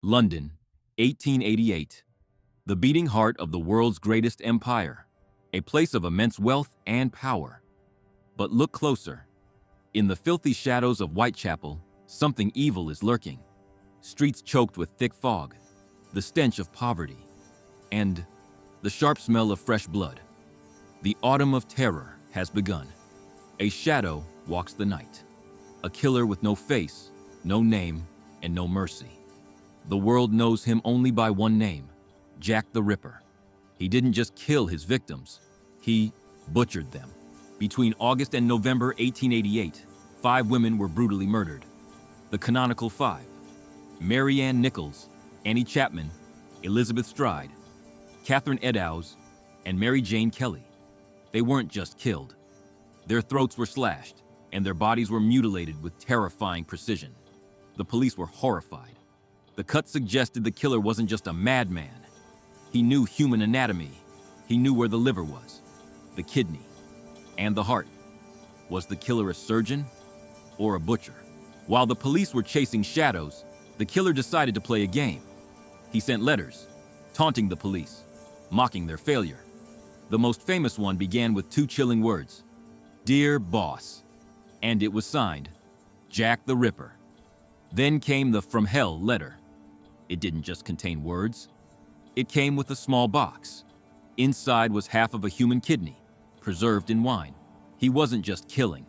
London, 1888. The beating heart of the world's greatest empire, a place of immense wealth and power. But look closer. In the filthy shadows of Whitechapel, something evil is lurking. Streets choked with thick fog, the stench of poverty, and the sharp smell of fresh blood. The autumn of terror has begun. A shadow walks the night. A killer with no face, no name, and no mercy. The world knows him only by one name, Jack the Ripper. He didn't just kill his victims, he butchered them. Between August and November 1888, 5 women were brutally murdered. The Canonical Five: Mary Ann Nichols, Annie Chapman, Elizabeth Stride, Catherine Eddowes, and Mary Jane Kelly. They weren't just killed. Their throats were slashed, and their bodies were mutilated with terrifying precision. The police were horrified. The cuts suggested the killer wasn't just a madman. He knew human anatomy. He knew where the liver was, the kidney, and the heart. Was the killer a surgeon or a butcher? While the police were chasing shadows, the killer decided to play a game. He sent letters, taunting the police, mocking their failure. The most famous one began with 2 chilling words, "Dear Boss," and it was signed, Jack the Ripper. Then came the "From Hell" letter. It didn't just contain words. It came with a small box. Inside was half of a human kidney, preserved in wine. He wasn't just killing.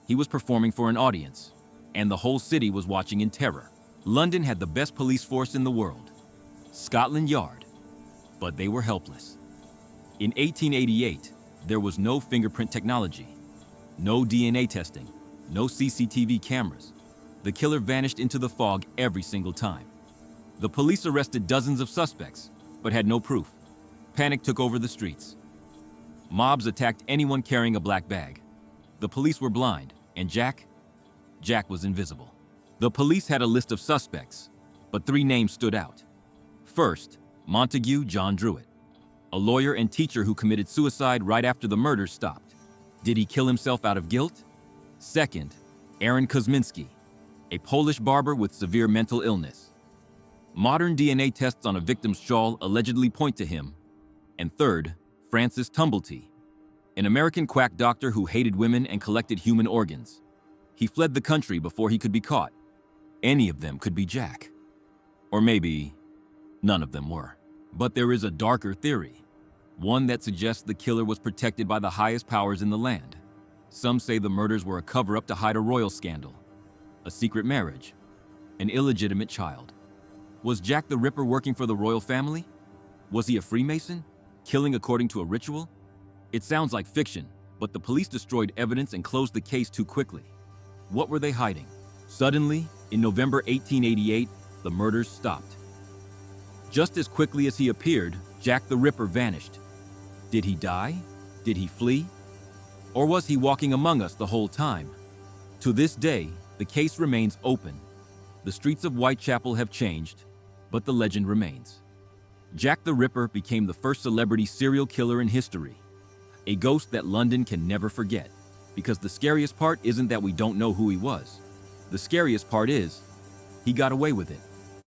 He was performing for an audience, and the whole city was watching in terror. London had the best police force in the world, Scotland Yard, but they were helpless. In 1888, there was no fingerprint technology, no DNA testing, no CCTV cameras. The killer vanished into the fog every single time. The police arrested dozens of suspects, but had no proof. Panic took over the streets. Mobs attacked anyone carrying a black bag. The police were blind, and Jack was invisible. The police had a list of suspects, but 3 names stood out. First, Montague John Druitt, a lawyer and teacher who committed suicide right after the murders stopped. Did he kill himself out of guilt? Second, Aaron Kosminski, a Polish barber with severe mental illness. Modern DNA tests on a victim's shawl allegedly point to him. And third, Francis Tumblety, an American quack doctor who hated women and collected human organs. He fled the country before he could be caught. Any of them could be Jack. Or maybe none of them were. But there is a darker theory, one that suggests the killer was protected by the highest powers in the land. Some say the murders were a cover-up to hide a royal scandal, a secret marriage, an illegitimate child. Was Jack the Ripper working for the royal family? Was he a Freemason, killing according to a ritual? It sounds like fiction, but the police destroyed evidence and closed the case too quickly. What were they hiding? Suddenly, in November 1888, the murders stopped. Just as quickly as he appeared, Jack the Ripper vanished. Did he die? Did he flee? Or was he walking among us the whole time? To this day, the case remains open. The streets of Whitechapel have changed, but the legend remains. Jack the Ripper became the first celebrity serial killer in history, a ghost that London can never forget. Because the scariest part isn't that we don't know who he was. The scariest part is, he got away with it.